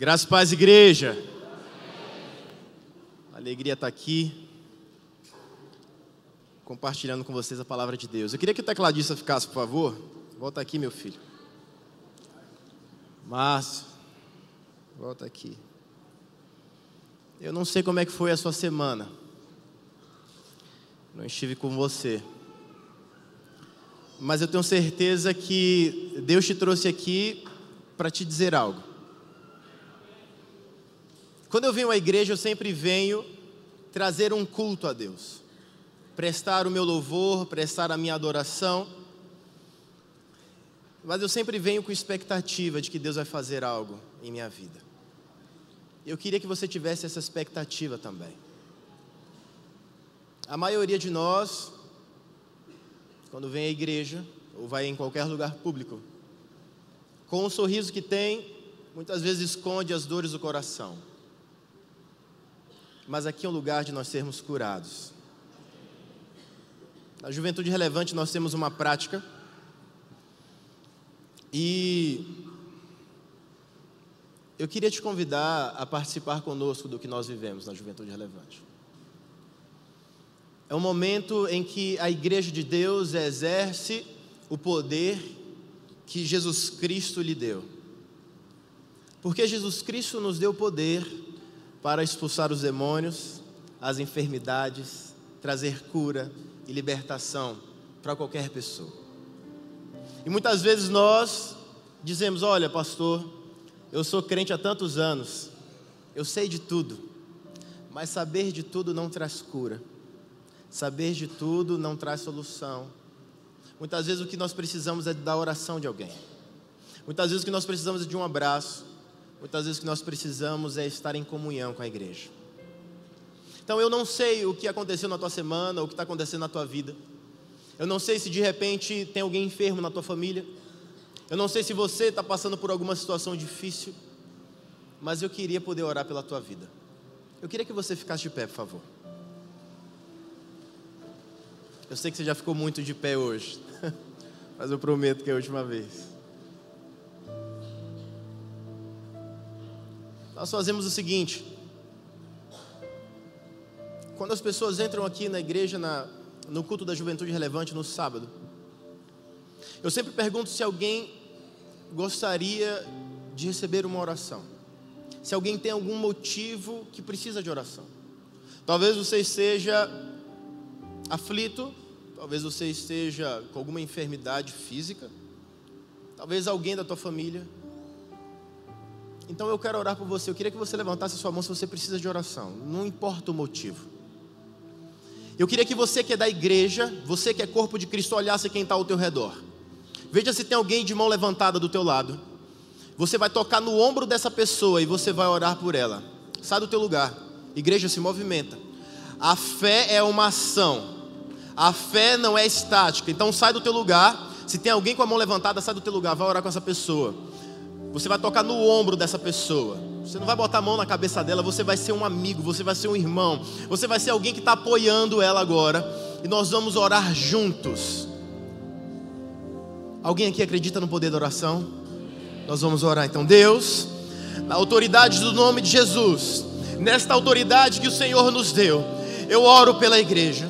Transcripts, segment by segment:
Graças e paz, igreja. Alegria estar aqui, compartilhando com vocês a palavra de Deus. Eu queria que o tecladista ficasse, por favor. Volta aqui, meu filho. Márcio, volta aqui. Eu não sei como é que foi a sua semana. Não estive com você. Mas eu tenho certeza que Deus te trouxe aqui para te dizer algo. Quando eu venho à igreja, eu sempre venho trazer um culto a Deus. Prestar o meu louvor, prestar a minha adoração. Mas eu sempre venho com expectativa de que Deus vai fazer algo em minha vida. Eu queria que você tivesse essa expectativa também. A maioria de nós, quando vem à igreja, ou vai em qualquer lugar público, com o sorriso que tem, muitas vezes esconde as dores do coração. Mas aqui é um lugar de nós sermos curados. Na Juventude Relevante nós temos uma prática, e eu queria te convidar a participar conosco do que nós vivemos na Juventude Relevante. É um momento em que a igreja de Deus exerce o poder que Jesus Cristo lhe deu. Porque Jesus Cristo nos deu poder para expulsar os demônios, as enfermidades, trazer cura e libertação para qualquer pessoa. E muitas vezes nós dizemos: olha, pastor, eu sou crente há tantos anos, eu sei de tudo, mas saber de tudo não traz cura, saber de tudo não traz solução. Muitas vezes o que nós precisamos é da oração de alguém, muitas vezes o que nós precisamos é de um abraço, muitas vezes o que nós precisamos é estar em comunhão com a igreja. Então eu não sei o que aconteceu na tua semana, o que está acontecendo na tua vida. Eu não sei se de repente tem alguém enfermo na tua família. Eu não sei se você está passando por alguma situação difícil. Mas eu queria poder orar pela tua vida. Eu queria que você ficasse de pé, por favor. Eu sei que você já ficou muito de pé hoje, mas eu prometo que é a última vez. Nós fazemos o seguinte: quando as pessoas entram aqui na igreja, no culto da Juventude Relevante no sábado, eu sempre pergunto se alguém gostaria de receber uma oração, se alguém tem algum motivo que precisa de oração. Talvez você esteja aflito, talvez você esteja com alguma enfermidade física, talvez alguém da tua família. Então eu quero orar por você. Eu queria que você levantasse a sua mão se você precisa de oração, não importa o motivo. Eu queria que você que é da igreja, você que é corpo de Cristo, olhasse quem está ao teu redor. Veja se tem alguém de mão levantada do teu lado. Você vai tocar no ombro dessa pessoa e você vai orar por ela. Sai do teu lugar. Igreja, se movimenta. A fé é uma ação. A fé não é estática. Então sai do teu lugar. Se tem alguém com a mão levantada, sai do teu lugar. Vai orar com essa pessoa. Você vai tocar no ombro dessa pessoa. Você não vai botar a mão na cabeça dela. Você vai ser um amigo, você vai ser um irmão. Você vai ser alguém que está apoiando ela agora. E nós vamos orar juntos. Alguém aqui acredita no poder da oração? Nós vamos orar então. Deus, na autoridade do nome de Jesus, nesta autoridade que o Senhor nos deu, eu oro pela igreja.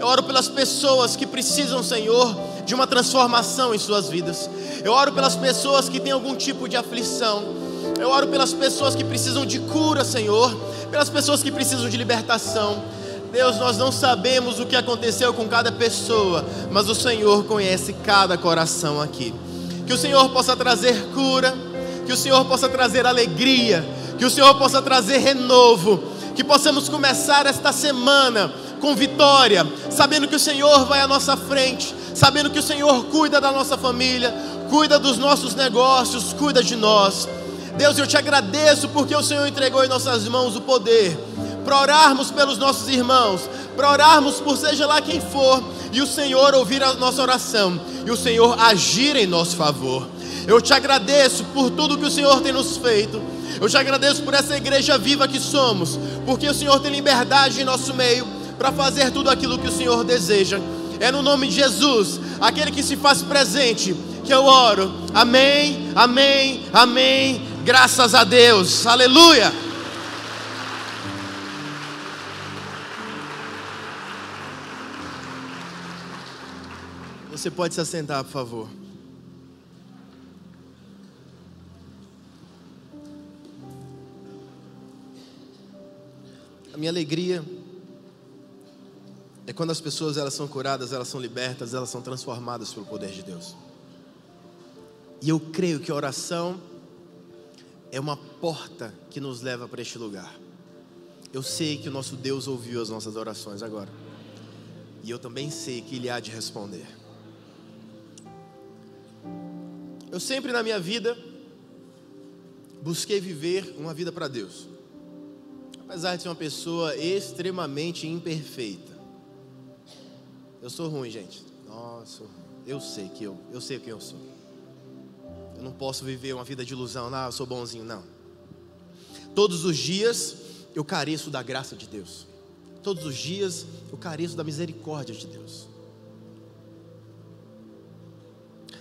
Eu oro pelas pessoas que precisam, Senhor, de uma transformação em suas vidas. Eu oro pelas pessoas que têm algum tipo de aflição. Eu oro pelas pessoas que precisam de cura, Senhor. Pelas pessoas que precisam de libertação. Deus, nós não sabemos o que aconteceu com cada pessoa, mas o Senhor conhece cada coração aqui. Que o Senhor possa trazer cura, que o Senhor possa trazer alegria, que o Senhor possa trazer renovo, que possamos começar esta semana com vitória, sabendo que o Senhor vai à nossa frente, sabendo que o Senhor cuida da nossa família, cuida dos nossos negócios, cuida de nós. Deus, eu te agradeço porque o Senhor entregou em nossas mãos o poder para orarmos pelos nossos irmãos, para orarmos por seja lá quem for, e o Senhor ouvir a nossa oração, e o Senhor agir em nosso favor. Eu te agradeço por tudo que o Senhor tem nos feito. Eu te agradeço por essa igreja viva que somos, porque o Senhor tem liberdade em nosso meio para fazer tudo aquilo que o Senhor deseja. É no nome de Jesus, aquele que se faz presente, que eu oro. Amém, amém, amém. Graças a Deus, aleluia. Você pode se assentar, por favor. A minha alegria é quando as pessoas elas são curadas, elas são libertas, elas são transformadas pelo poder de Deus. E eu creio que a oração é uma porta que nos leva para este lugar. Eu sei que o nosso Deus ouviu as nossas orações agora. E eu também sei que Ele há de responder. Eu sempre na minha vida busquei viver uma vida para Deus. Apesar de ser uma pessoa extremamente imperfeita. Eu sou ruim, gente. Nossa, eu sei quem eu sou. Eu não posso viver uma vida de ilusão. Não, eu sou bonzinho, não. Todos os dias eu careço da graça de Deus. Todos os dias eu careço da misericórdia de Deus.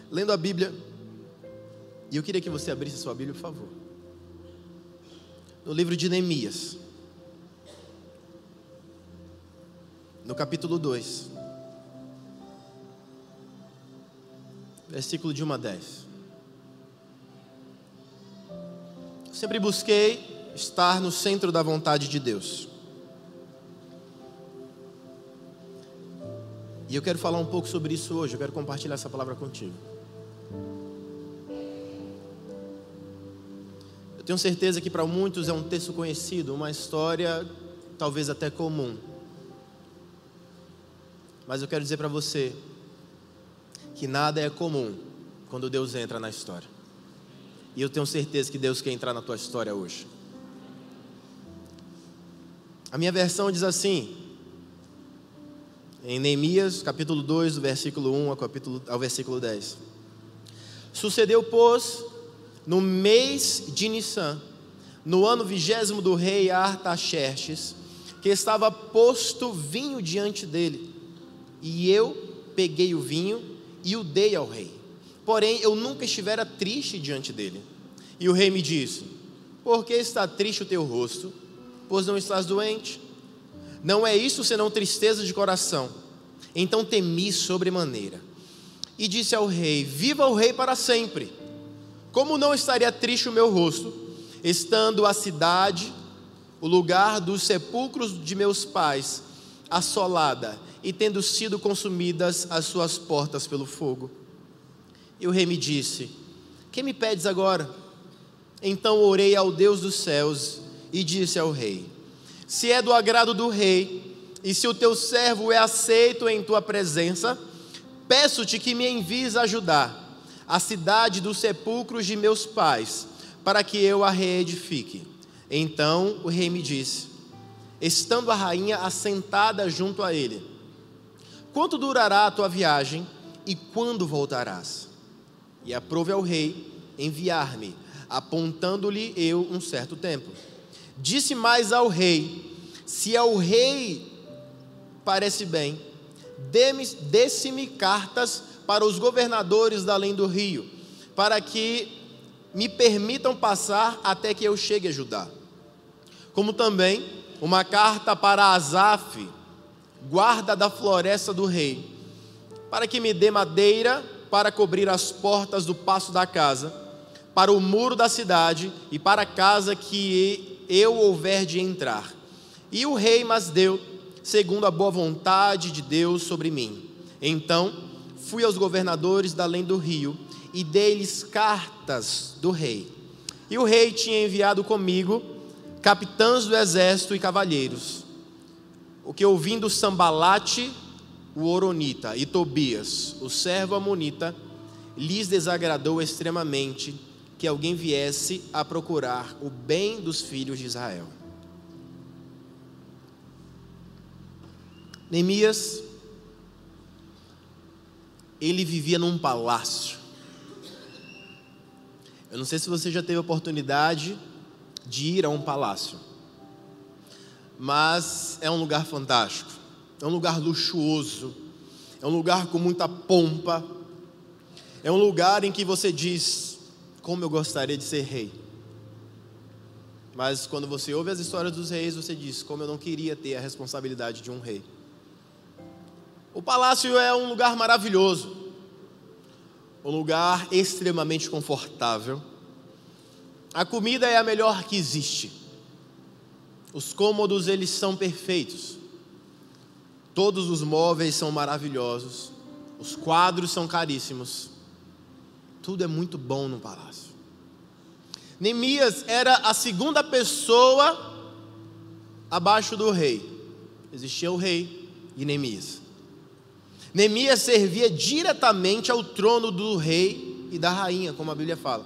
Lendo a Bíblia, e eu queria que você abrisse a sua Bíblia, por favor. No livro de Neemias, no capítulo 2, versículo de 1 a 10. Sempre busquei estar no centro da vontade de Deus. E eu quero falar um pouco sobre isso hoje. Eu quero compartilhar essa palavra contigo. Eu tenho certeza que para muitos é um texto conhecido, uma história talvez até comum. Mas eu quero dizer para você que nada é comum quando Deus entra na história. E eu tenho certeza que Deus quer entrar na tua história hoje. A minha versão diz assim, em Neemias, capítulo 2, do versículo 1 ao versículo 10. Sucedeu, pois, no mês de Nissan, no ano 20º do rei Artaxerxes, que estava posto vinho diante dele. E eu peguei o vinho e o dei ao rei. Porém, eu nunca estivera triste diante dele. E o rei me disse: por que está triste o teu rosto? Pois não estás doente? Não é isso senão tristeza de coração. Então temi sobremaneira. E disse ao rei: viva o rei para sempre. Como não estaria triste o meu rosto, estando a cidade, o lugar dos sepulcros de meus pais, assolada, e tendo sido consumidas as suas portas pelo fogo? E o rei me disse: que me pedes agora? Então orei ao Deus dos céus e disse ao rei: se é do agrado do rei, e se o teu servo é aceito em tua presença, peço-te que me envies ajudar a cidade dos sepulcros de meus pais, para que eu a reedifique. Então o rei me disse, estando a rainha assentada junto a ele: quanto durará a tua viagem e quando voltarás? E aprove ao rei enviar-me, apontando-lhe eu um certo tempo. Disse mais ao rei: se ao rei parece bem, dê-me cartas para os governadores da além do rio, para que me permitam passar até que eu chegue a Judá. Como também uma carta para Asaf, guarda da floresta do rei, para que me dê madeira para cobrir as portas do paço da casa, para o muro da cidade e para a casa que eu houver de entrar. E o rei mas deu, segundo a boa vontade de Deus sobre mim. Então fui aos governadores da além do rio e dei-lhes cartas do rei. E o rei tinha enviado comigo capitães do exército e cavalheiros. O que ouvindo Sambalate, o Horonita, e Tobias, o servo amonita, lhes desagradou extremamente que alguém viesse a procurar o bem dos filhos de Israel. Neemias, ele vivia num palácio. Eu não sei se você já teve a oportunidade de ir a um palácio, mas é um lugar fantástico, é um lugar luxuoso, é um lugar com muita pompa, é um lugar em que você diz: como eu gostaria de ser rei. Mas quando você ouve as histórias dos reis, você diz: como eu não queria ter a responsabilidade de um rei. O palácio é um lugar maravilhoso, um lugar extremamente confortável. A comida é a melhor que existe. Os cômodos, eles são perfeitos. Todos os móveis são maravilhosos. Os quadros são caríssimos. Tudo é muito bom no palácio. Neemias era a segunda pessoa abaixo do rei. Existia o rei e Neemias. Neemias servia diretamente ao trono do rei e da rainha, como a Bíblia fala.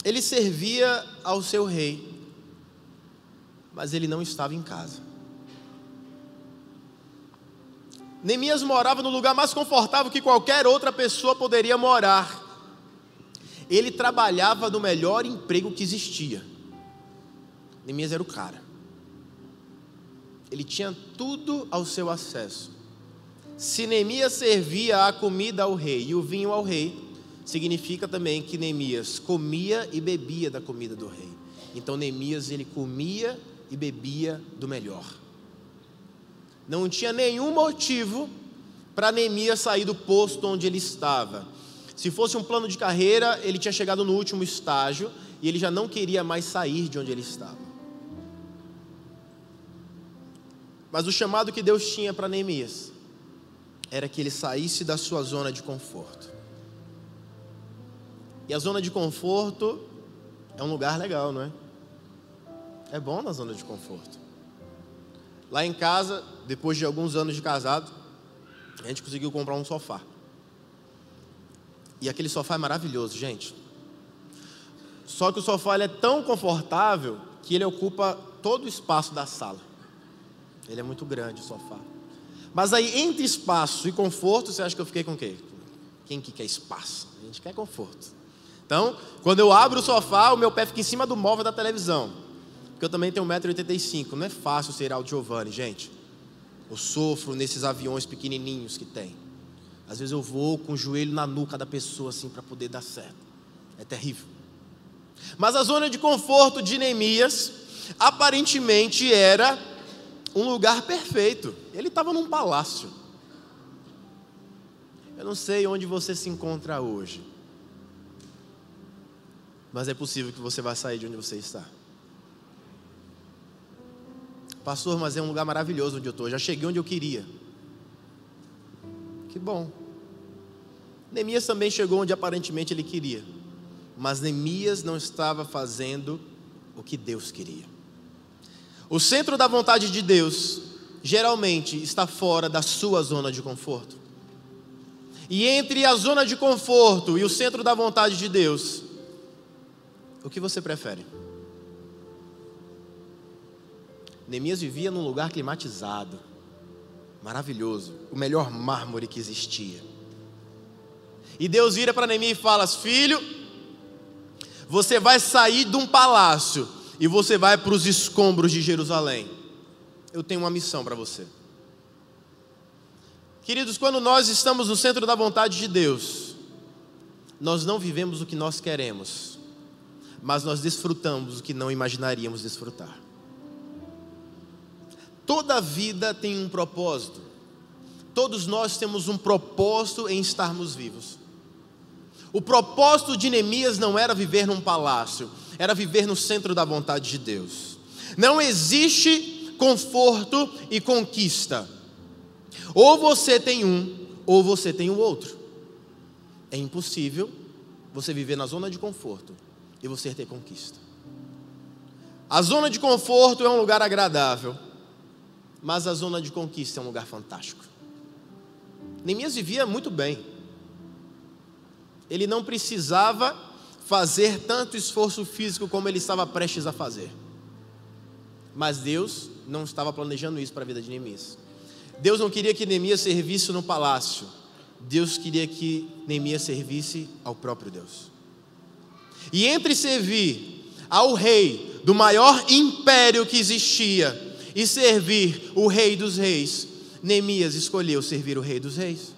Ele servia ao seu rei, mas ele não estava em casa. Neemias morava no lugar mais confortável que qualquer outra pessoa poderia morar. Ele trabalhava no melhor emprego que existia. Neemias era o cara. Ele tinha tudo ao seu acesso. Se Neemias servia a comida ao rei e o vinho ao rei, significa também que Neemias comia e bebia da comida do rei. Então Neemias, ele comia e bebia do melhor. Não tinha nenhum motivo para Neemias sair do posto onde ele estava. Se fosse um plano de carreira, ele tinha chegado no último estágio e ele já não queria mais sair de onde ele estava. Mas o chamado que Deus tinha para Neemias era que ele saísse da sua zona de conforto. E a zona de conforto é um lugar legal, não é? É bom na zona de conforto. Lá em casa, depois de alguns anos de casado, a gente conseguiu comprar um sofá. E aquele sofá é maravilhoso, gente. Só que o sofá ele é tão confortável que ele ocupa todo o espaço da sala. Ele é muito grande, o sofá. Mas aí, entre espaço e conforto, você acha que eu fiquei com o quê? Quem que quer espaço? A gente quer conforto. Então, quando eu abro o sofá, o meu pé fica em cima do móvel da televisão. Porque eu também tenho 1,85 m. Não é fácil ser Aldo Giovanni, gente. Eu sofro nesses aviões pequenininhos que tem. Às vezes eu vou com o joelho na nuca da pessoa, assim, para poder dar certo. É terrível. Mas a zona de conforto de Neemias, aparentemente era um lugar perfeito. Ele estava num palácio. Eu não sei onde você se encontra hoje, mas é possível que você vá sair de onde você está. Pastor, mas é um lugar maravilhoso onde eu estou. Já cheguei onde eu queria. Que bom. Neemias também chegou onde aparentemente ele queria, mas Neemias não estava fazendo o que Deus queria. O centro da vontade de Deus geralmente está fora da sua zona de conforto. E entre a zona de conforto e o centro da vontade de Deus, o que você prefere? Neemias vivia num lugar climatizado, maravilhoso, o melhor mármore que existia. E Deus vira para Neemias e fala: filho, você vai sair de um palácio e você vai para os escombros de Jerusalém. Eu tenho uma missão para você. Queridos, quando nós estamos no centro da vontade de Deus, nós não vivemos o que nós queremos, mas nós desfrutamos o que não imaginaríamos desfrutar. Toda vida tem um propósito. Todos nós temos um propósito em estarmos vivos. O propósito de Neemias não era viver num palácio, era viver no centro da vontade de Deus. Não existe conforto e conquista. Ou você tem um, ou você tem o outro. É impossível você viver na zona de conforto e você ter conquista. A zona de conforto é um lugar agradável, mas a zona de conquista é um lugar fantástico. Neemias vivia muito bem. Ele não precisava fazer tanto esforço físico como ele estava prestes a fazer. Mas Deus não estava planejando isso para a vida de Neemias. Deus não queria que Neemias servisse no palácio. Deus queria que Neemias servisse ao próprio Deus. E entre servir ao rei do maior império que existia e servir o rei dos reis, Neemias escolheu servir o rei dos reis.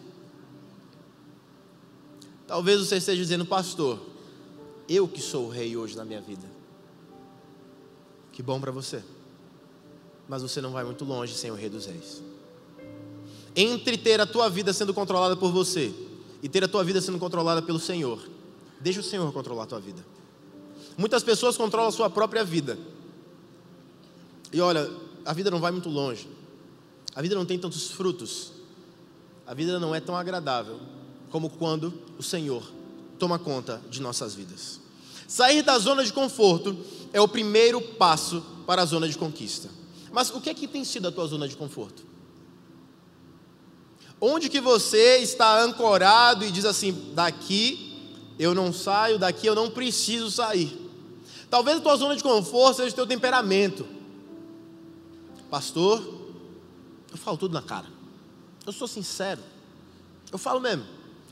Talvez você esteja dizendo: pastor, eu que sou o rei hoje na minha vida. Que bom para você. Mas você não vai muito longe sem o Rei dos Reis. Entre ter a tua vida sendo controlada por você e ter a tua vida sendo controlada pelo Senhor, deixa o Senhor controlar a tua vida. Muitas pessoas controlam a sua própria vida. E olha, a vida não vai muito longe. A vida não tem tantos frutos. A vida não é tão agradável como quando o Senhor toma conta de nossas vidas. Sair da zona de conforto é o primeiro passo para a zona de conquista. Mas o que é que tem sido a tua zona de conforto? Onde que você está ancorado e diz assim: daqui eu não saio, daqui eu não preciso sair? Talvez a tua zona de conforto seja o teu temperamento. Pastor, eu falo tudo na cara. Eu sou sincero. Eu falo mesmo.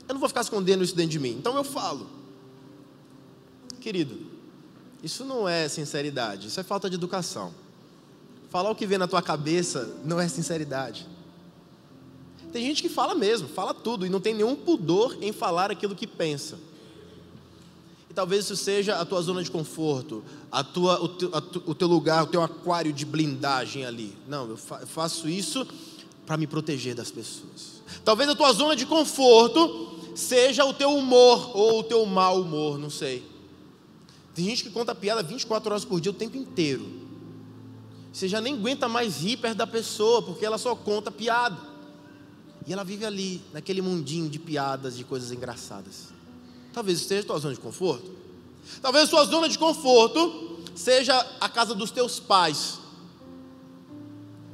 Eu não vou ficar escondendo isso dentro de mim. Então eu falo. Querido, isso não é sinceridade, isso é falta de educação. Falar o que vem na tua cabeça não é sinceridade. Tem gente que fala mesmo, fala tudo e não tem nenhum pudor em falar aquilo que pensa. E talvez isso seja a tua zona de conforto, o teu lugar, o teu aquário de blindagem ali. Não, eu faço isso para me proteger das pessoas. Talvez a tua zona de conforto seja o teu humor ou o teu mau humor, não sei. Tem gente que conta piada 24 horas por dia o tempo inteiro. Você já nem aguenta mais rir perto da pessoa, porque ela só conta piada. E ela vive ali, naquele mundinho de piadas, de coisas engraçadas. Talvez isso seja a tua zona de conforto. Talvez a sua zona de conforto seja a casa dos teus pais.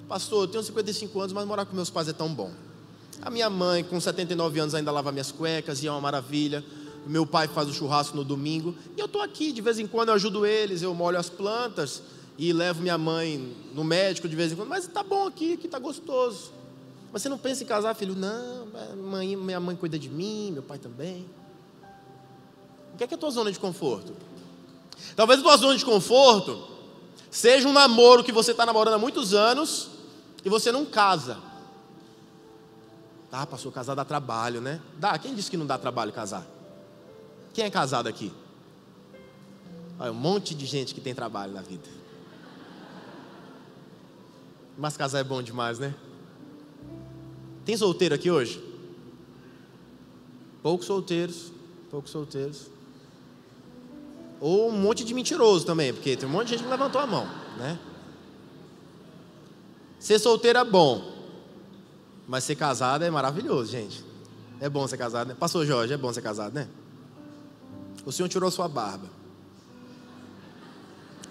Pastor, eu tenho 55 anos, mas morar com meus pais é tão bom. A minha mãe, com 79 anos, ainda lava minhas cuecas e é uma maravilha. O meu pai faz o churrasco no domingo. E eu estou aqui, de vez em quando eu ajudo eles, eu molho as plantas e levo minha mãe no médico de vez em quando. Mas está bom aqui está gostoso. Mas você não pensa em casar, filho? Não, minha mãe cuida de mim, meu pai também. O que é a tua zona de conforto? Talvez a tua zona de conforto seja um namoro que você está namorando há muitos anos e você não casa. Ah, pastor, casar dá trabalho, né? Dá, quem disse que não dá trabalho casar? Quem é casado aqui? Olha, um monte de gente que tem trabalho na vida. Mas casar é bom demais, né? Tem solteiro aqui hoje? Poucos solteiros. Ou um monte de mentiroso também, porque tem um monte de gente que levantou a mão, né? Ser solteiro é bom, mas ser casado é maravilhoso, gente. É bom ser casado, né? Pastor Jorge, é bom ser casado, né? O senhor tirou sua barba.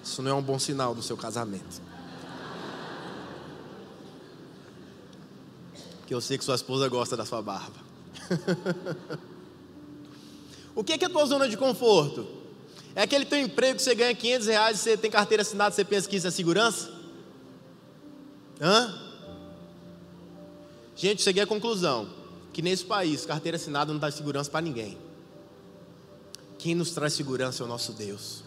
Isso não é um bom sinal do seu casamento. Porque eu sei que sua esposa gosta da sua barba. O que é a tua zona de conforto? É aquele teu emprego que você ganha R$500 e você tem carteira assinada, você pensa que isso é segurança? Gente, cheguei à conclusão que nesse país, carteira assinada não dá segurança para ninguém. Quem nos traz segurança é o nosso Deus.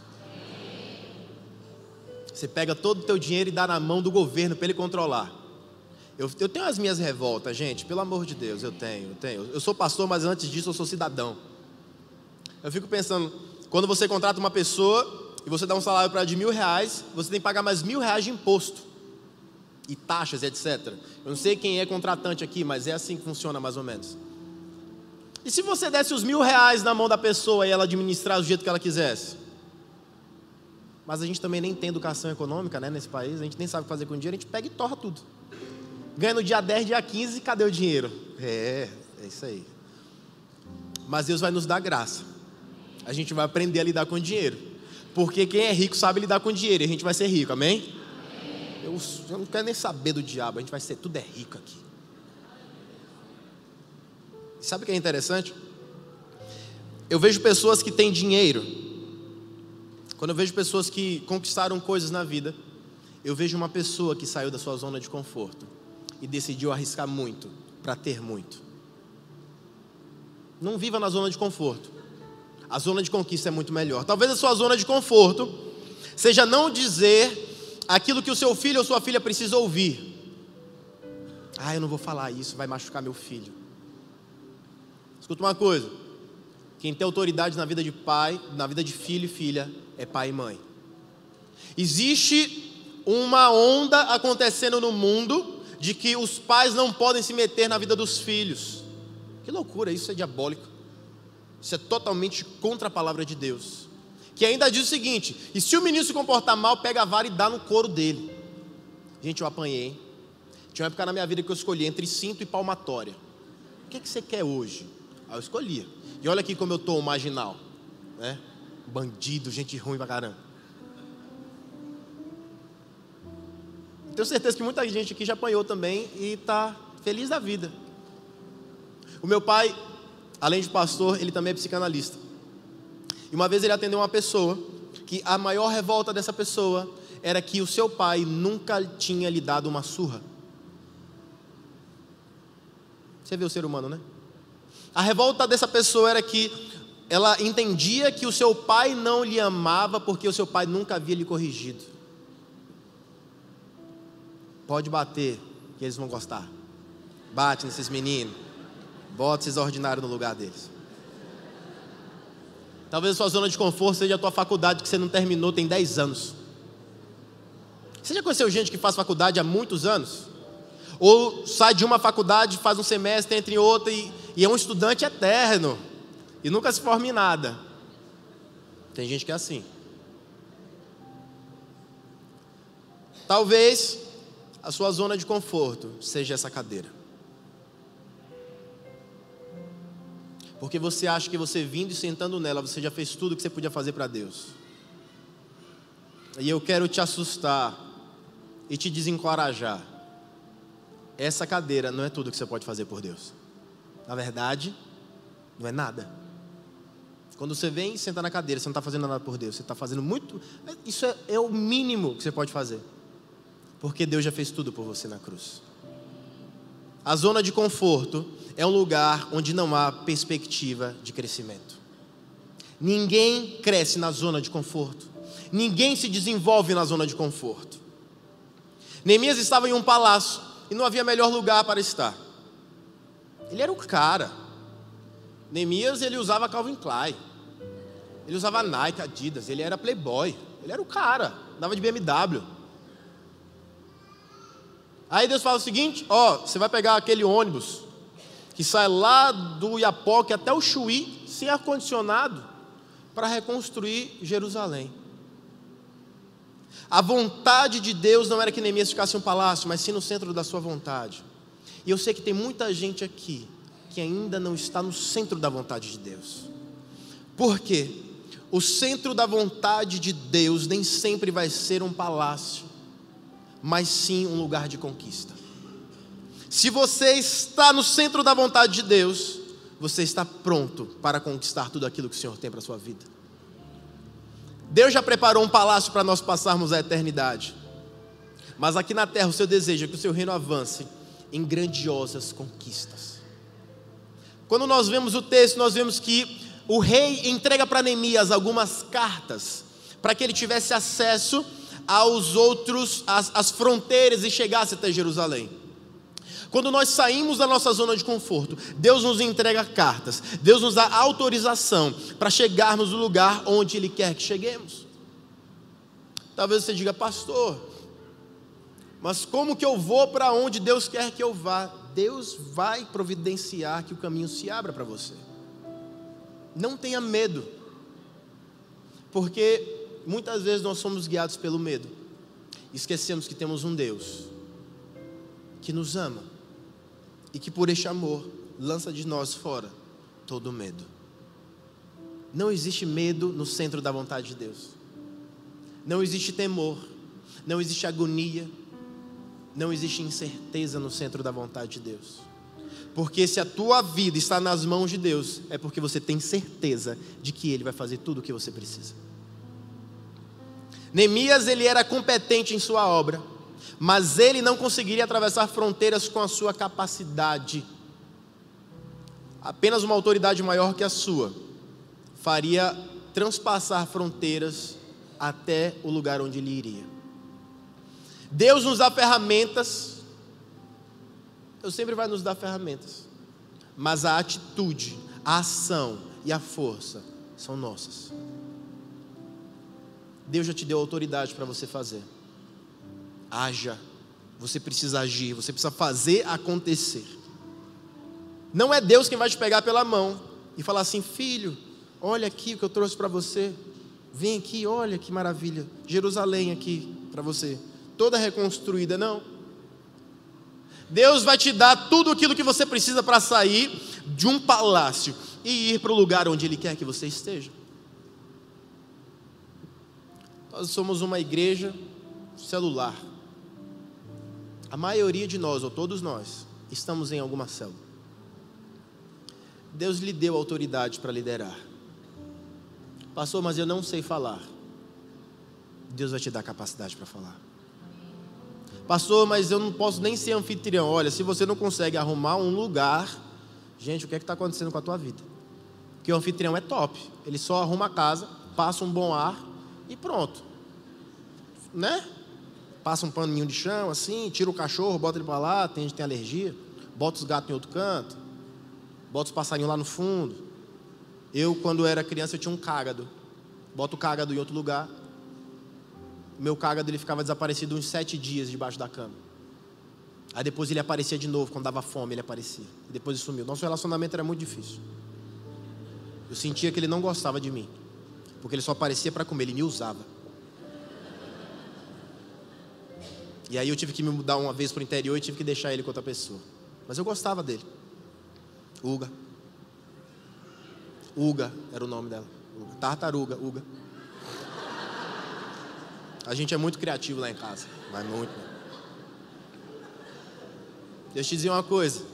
Você pega todo o teu dinheiro e dá na mão do governo para ele controlar. Eu tenho as minhas revoltas, gente, pelo amor de Deus, eu tenho. Eu sou pastor, mas antes disso eu sou cidadão. Eu fico pensando, quando você contrata uma pessoa e você dá um salário para ela de R$1.000, você tem que pagar mais R$1.000 de imposto e taxas, etc. Eu não sei quem é contratante aqui, mas é assim que funciona mais ou menos. E se você desse os R$1.000 na mão da pessoa e ela administrar do jeito que ela quisesse? Mas a gente também nem tem educação econômica, né, nesse país, a gente nem sabe o que fazer com o dinheiro, a gente pega e torra tudo. Ganha no dia 10, dia 15, cadê o dinheiro? É isso aí. Mas Deus vai nos dar graça. A gente vai aprender a lidar com o dinheiro. Porque quem é rico sabe lidar com o dinheiro e a gente vai ser rico, amém? Eu não quero nem saber do diabo, a gente vai ser, tudo é rico aqui. Sabe o que é interessante? Eu vejo pessoas que têm dinheiro. Quando eu vejo pessoas que conquistaram coisas na vida, eu vejo uma pessoa que saiu da sua zona de conforto e decidiu arriscar muito para ter muito. Não viva na zona de conforto. A zona de conquista é muito melhor. Talvez a sua zona de conforto seja não dizer aquilo que o seu filho ou sua filha precisa ouvir. Eu não vou falar isso, vai machucar meu filho. Escuta uma coisa. Quem tem autoridade na vida de pai, na vida de filho e filha, é pai e mãe. Existe uma onda acontecendo no mundo de que os pais não podem se meter na vida dos filhos. Que loucura, isso é diabólico. Isso é totalmente contra a palavra de Deus. Que ainda diz o seguinte: e se o menino se comportar mal, pega a vara e dá no couro dele. Gente, eu apanhei. Tinha uma época na minha vida que eu escolhi entre cinto e palmatória. O que você quer hoje? Aí eu escolhia. E olha aqui como eu estou marginal, né? Bandido, gente ruim pra caramba. Tenho certeza que muita gente aqui já apanhou também e está feliz da vida. O meu pai, além de pastor, ele também é psicanalista. E uma vez ele atendeu uma pessoa que a maior revolta dessa pessoa era que o seu pai nunca tinha lhe dado uma surra. Você vê o ser humano, né? A revolta dessa pessoa era que ela entendia que o seu pai não lhe amava porque o seu pai nunca havia lhe corrigido. Pode bater, que eles vão gostar. Bate nesses meninos. Bota esses ordinários no lugar deles. Talvez a sua zona de conforto seja a tua faculdade que você não terminou, tem 10 anos. Você já conheceu gente que faz faculdade há muitos anos? Ou sai de uma faculdade, faz um semestre, entra em outra e é um estudante eterno e nunca se forma em nada. Tem gente que é assim. Talvez a sua zona de conforto seja essa cadeira. Porque você acha que você vindo e sentando nela, você já fez tudo o que você podia fazer para Deus. E eu quero te assustar e te desencorajar. Essa cadeira não é tudo que você pode fazer por Deus. Na verdade, não é nada. Quando você vem e senta na cadeira, você não está fazendo nada por Deus. Você está fazendo muito. Isso é o mínimo que você pode fazer. Porque Deus já fez tudo por você na cruz. A zona de conforto é um lugar onde não há perspectiva de crescimento. Ninguém cresce na zona de conforto. Ninguém se desenvolve na zona de conforto. Neemias estava em um palácio e não havia melhor lugar para estar. Ele era o cara. Neemias, ele usava Calvin Klein. Ele usava Nike, Adidas. Ele era playboy. Ele era o cara. Andava de BMW. Aí Deus fala o seguinte: você vai pegar aquele ônibus que sai lá do Iapoque até o Chuí, sem ar-condicionado, para reconstruir Jerusalém. A vontade de Deus não era que Neemias ficasse em um palácio, mas sim no centro da sua vontade. E eu sei que tem muita gente aqui que ainda não está no centro da vontade de Deus. Por quê? O centro da vontade de Deus nem sempre vai ser um palácio, mas sim um lugar de conquista. Se você está no centro da vontade de Deus, você está pronto para conquistar tudo aquilo que o Senhor tem para a sua vida. Deus já preparou um palácio para nós passarmos a eternidade. Mas aqui na terra o seu desejo é que o seu reino avance em grandiosas conquistas. Quando nós vemos o texto, nós vemos que o rei entrega para Neemias algumas cartas para que ele tivesse acesso aos outros, às fronteiras e chegasse até Jerusalém. Quando nós saímos da nossa zona de conforto, Deus nos entrega cartas, Deus nos dá autorização para chegarmos no lugar onde Ele quer que cheguemos. Talvez você diga: pastor, mas como que eu vou para onde Deus quer que eu vá? Deus vai providenciar que o caminho se abra para você. Não tenha medo, porque muitas vezes nós somos guiados pelo medo. Esquecemos que temos um Deus que nos ama e que por este amor lança de nós fora todo medo. Não existe medo no centro da vontade de Deus. Não existe temor, não existe agonia, não existe incerteza no centro da vontade de Deus. Porque se a tua vida está nas mãos de Deus, é porque você tem certeza de que Ele vai fazer tudo o que você precisa. Neemias, ele era competente em sua obra, mas ele não conseguiria atravessar fronteiras com a sua capacidade. Apenas uma autoridade maior que a sua faria transpassar fronteiras até o lugar onde ele iria. Deus nos dá ferramentas. Deus sempre vai nos dar ferramentas, mas a atitude, a ação e a força são nossas. Deus já te deu autoridade para você fazer. Haja. Você precisa agir, você precisa fazer acontecer. Não é Deus quem vai te pegar pela mão e falar assim: filho, olha aqui o que eu trouxe para você. Vem aqui, olha que maravilha. Jerusalém aqui para você, toda reconstruída. Não. Deus vai te dar tudo aquilo que você precisa para sair de um palácio e ir para o lugar onde Ele quer que você esteja. Nós somos uma igreja celular. A maioria de nós, ou todos nós, estamos em alguma célula. Deus lhe deu autoridade para liderar. Pastor, mas eu não sei falar. Deus vai te dar capacidade para falar. Pastor, mas eu não posso nem ser anfitrião. Olha, se você não consegue arrumar um lugar, gente, o que é que está acontecendo com a tua vida? Porque o anfitrião é top. Ele só arruma a casa, passa um bom ar e pronto. Né? Passa um paninho de chão assim, tira o cachorro, bota ele para lá, tem gente que tem alergia, bota os gatos em outro canto, bota os passarinhos lá no fundo. Eu, quando era criança, eu tinha um cágado. Bota o cágado em outro lugar. O meu cágado, ele ficava desaparecido uns 7 dias debaixo da cama. Aí depois ele aparecia de novo, quando dava fome ele aparecia. E depois ele sumiu. Nosso relacionamento era muito difícil. Eu sentia que ele não gostava de mim, porque ele só aparecia para comer, ele me usava. E aí eu tive que me mudar uma vez para o interior e tive que deixar ele com outra pessoa. Mas eu gostava dele. Uga. Uga era o nome dela. Uga. Tartaruga, Uga. A gente é muito criativo lá em casa. Mas muito. Deixa eu te dizer uma coisa.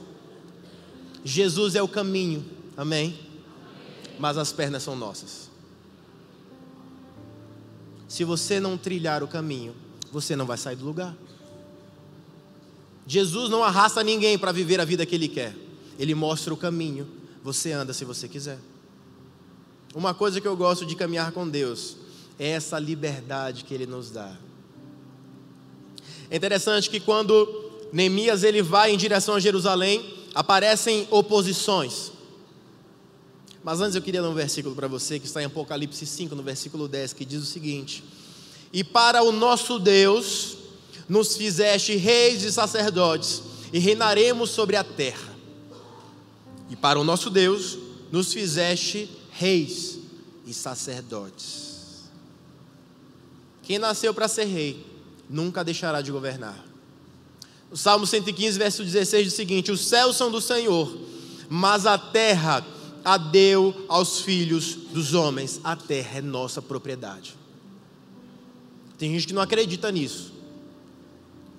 Jesus é o caminho. Amém? Mas as pernas são nossas. Se você não trilhar o caminho, você não vai sair do lugar. Jesus não arrasta ninguém para viver a vida que Ele quer. Ele mostra o caminho. Você anda se você quiser. Uma coisa que eu gosto de caminhar com Deus é essa liberdade que Ele nos dá. É interessante que quando Neemias ele vai em direção a Jerusalém, aparecem oposições. Mas antes eu queria ler um versículo para você que está em Apocalipse 5, no versículo 10, que diz o seguinte: e para o nosso Deus nos fizeste reis e sacerdotes, e reinaremos sobre a terra. E para o nosso Deus nos fizeste reis e sacerdotes. Quem nasceu para ser rei, nunca deixará de governar. O Salmo 115, verso 16 diz o seguinte: os céus são do Senhor, mas a terra a deu aos filhos dos homens. A terra é nossa propriedade. Tem gente que não acredita nisso.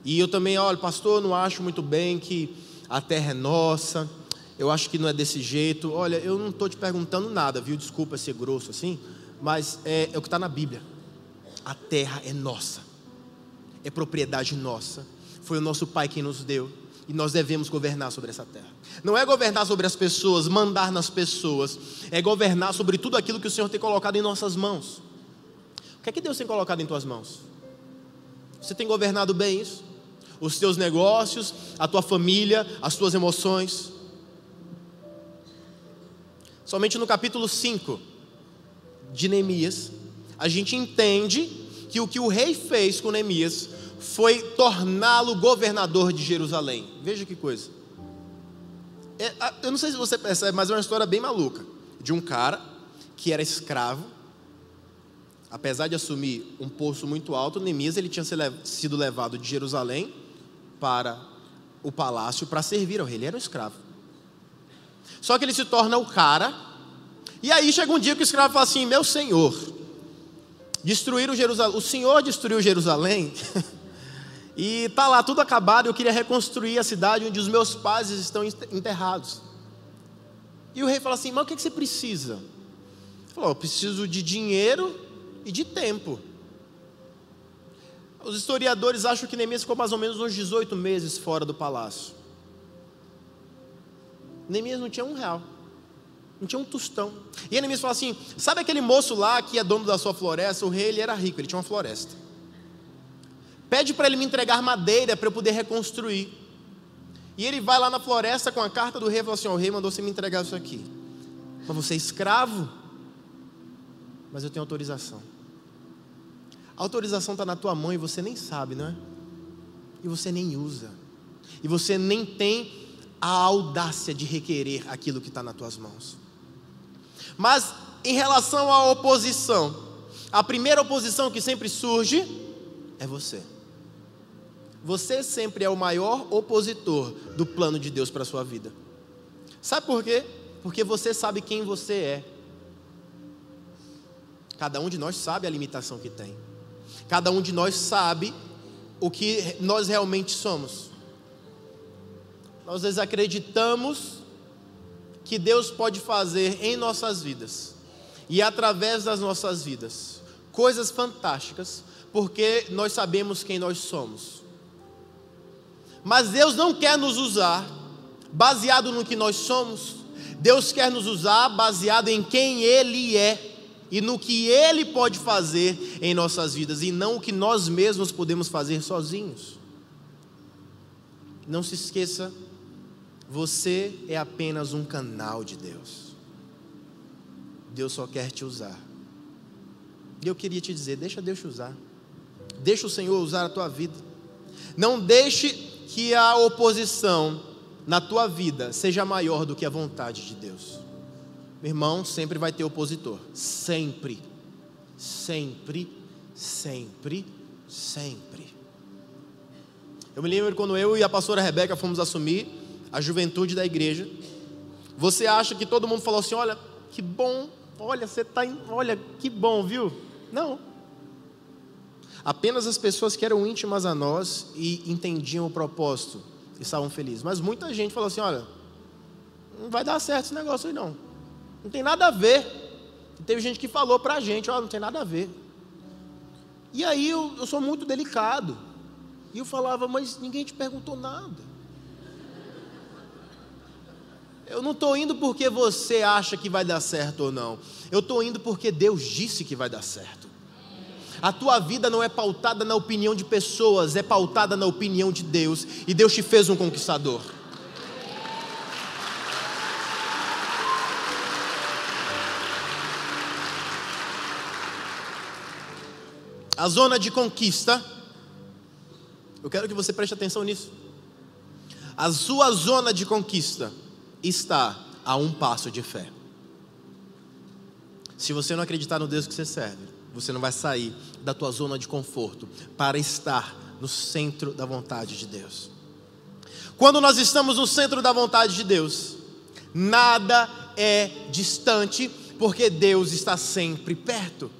E eu também, olha, pastor, não acho muito bem que a terra é nossa. Eu acho que não é desse jeito. Olha, eu não estou te perguntando nada, viu? Desculpa ser grosso assim, mas é o que está na Bíblia. A terra é nossa. É propriedade nossa. Foi o nosso Pai quem nos deu. E nós devemos governar sobre essa terra. Não é governar sobre as pessoas, mandar nas pessoas. É governar sobre tudo aquilo que o Senhor tem colocado em nossas mãos. O que é que Deus tem colocado em tuas mãos? Você tem governado bem isso? Os teus negócios, a tua família, as tuas emoções. Somente no capítulo 5 de Neemias, a gente entende que o que o rei fez com Neemias foi torná-lo governador de Jerusalém. Veja que coisa. Eu não sei se você percebe, mas é uma história bem maluca. De um cara que era escravo. Apesar de assumir um posto muito alto, Neemias ele tinha sido levado de Jerusalém para o palácio para servir ao rei. Ele era um escravo. Só que ele se torna o cara. E aí chega um dia que o escravo fala assim: meu senhor, o Senhor destruiu Jerusalém e está lá tudo acabado. Eu queria reconstruir a cidade onde os meus pais estão enterrados. E o rei fala assim: mas o que você precisa? Ele falou: eu preciso de dinheiro e de tempo. Os historiadores acham que Neemias ficou mais ou menos uns 18 meses fora do palácio. Neemias não tinha R$1, não tinha um tostão. E Neemias fala assim: sabe aquele moço lá que é dono da sua floresta? O rei ele era rico, ele tinha uma floresta. Pede para ele me entregar madeira para eu poder reconstruir. E ele vai lá na floresta com a carta do rei e fala assim: o rei mandou você me entregar isso aqui, mas você é escravo, mas eu tenho autorização. A autorização está na tua mão e você nem sabe, não é? E você nem usa. E você nem tem a audácia de requerer aquilo que está nas tuas mãos. Mas em relação à oposição, a primeira oposição que sempre surge é você. Você sempre é o maior opositor do plano de Deus para a sua vida. Sabe por quê? Porque você sabe quem você é. Cada um de nós sabe a limitação que tem. Cada um de nós sabe o que nós realmente somos. Nós desacreditamos que Deus pode fazer em nossas vidas e através das nossas vidas coisas fantásticas, porque nós sabemos quem nós somos. Mas Deus não quer nos usar baseado no que nós somos. Deus quer nos usar baseado em quem Ele é e no que Ele pode fazer em nossas vidas, e não o que nós mesmos podemos fazer sozinhos. Não se esqueça, você é apenas um canal de Deus. Deus só quer te usar. E eu queria te dizer, deixa Deus te usar. Deixa o Senhor usar a tua vida. Não deixe que a oposição na tua vida seja maior do que a vontade de Deus. Meu irmão, sempre vai ter opositor. Sempre. Sempre, sempre, sempre. Eu me lembro quando eu e a pastora Rebeca fomos assumir a juventude da igreja. Você acha que todo mundo falou assim: olha, que bom, olha, olha, que bom, viu? Não. Apenas as pessoas que eram íntimas a nós e entendiam o propósito estavam felizes. Mas muita gente falou assim: olha, não vai dar certo esse negócio aí não. Não tem nada a ver. E teve gente que falou pra gente: olha, não tem nada a ver. E aí eu sou muito delicado. E eu falava: mas ninguém te perguntou nada. Eu não estou indo porque você acha que vai dar certo ou não. Eu estou indo porque Deus disse que vai dar certo. A tua vida não é pautada na opinião de pessoas, é pautada na opinião de Deus. E Deus te fez um conquistador. A zona de conquista, eu quero que você preste atenção nisso. A sua zona de conquista está a um passo de fé. Se você não acreditar no Deus que você serve, você não vai sair da tua zona de conforto para estar no centro da vontade de Deus. Quando nós estamos no centro da vontade de Deus, nada é distante, porque Deus está sempre perto.